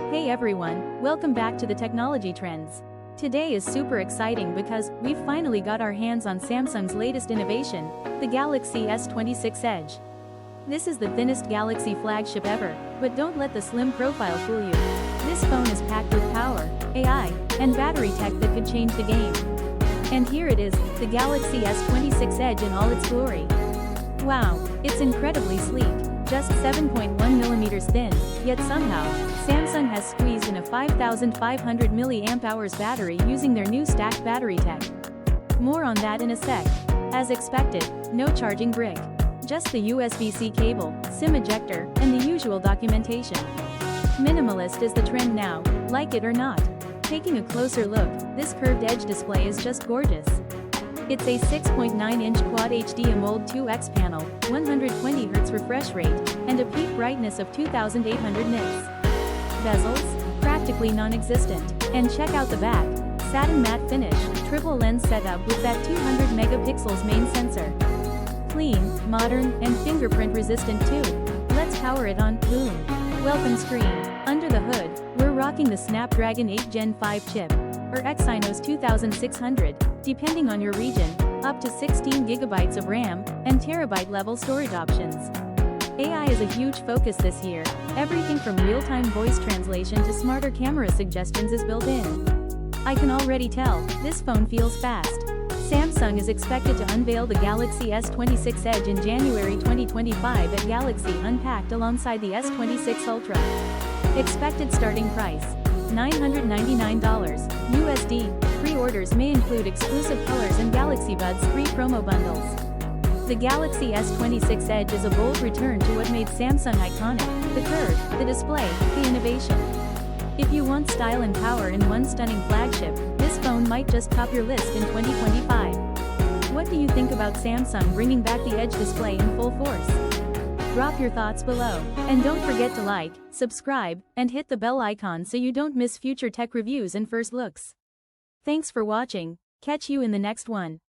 Hey everyone, welcome back to the technology trends. Today is super exciting because we've finally got our hands on Samsung's latest innovation, the Galaxy S26 Edge. This is the thinnest Galaxy flagship ever, but don't let the slim profile fool you. This phone is packed with power, AI, and battery tech that could change the game. And here it is, the Galaxy S26 Edge in all its glory. Wow, it's incredibly sleek, just 7.1mm thin, yet somehow, Samsung has squeezed in a 5,500 mAh battery using their new stacked battery tech. More on that in a sec. As expected, no charging brick. Just the USB-C cable, SIM ejector, and the usual documentation. Minimalist is the trend now, like it or not. Taking a closer look, this curved edge display is just gorgeous. It's a 6.9-inch Quad HD AMOLED 2X panel, 120Hz refresh rate, and a peak brightness of 2,800 nits. Bezels? Practically non-existent. And check out the back. Satin matte finish, triple lens setup with that 200 megapixels main sensor. Clean, modern, and fingerprint resistant too. Let's power it on. Boom. Welcome screen. Under the hood, we're rocking the Snapdragon 8 Gen 5 chip, or Exynos 2600, depending on your region, up to 16 GB of RAM, and terabyte-level storage options. AI is a huge focus this year. Everything from real-time voice translation to smarter camera suggestions is built in. I can already tell, this phone feels fast. Samsung is expected to unveil the Galaxy S26 Edge in January 2025 at Galaxy Unpacked alongside the S26 Ultra. Expected starting price: $999 USD. Pre-orders may include exclusive colors and Galaxy Buds free promo bundles. The Galaxy S26 Edge is a bold return to what made Samsung iconic: the curve, the display, the innovation. If you want style and power in one stunning flagship, this phone might just top your list in 2025. What do you think about Samsung bringing back the Edge display in full force? Drop your thoughts below, and don't forget to like, subscribe, and hit the bell icon so you don't miss future tech reviews and first looks. Thanks for watching. Catch you in the next one.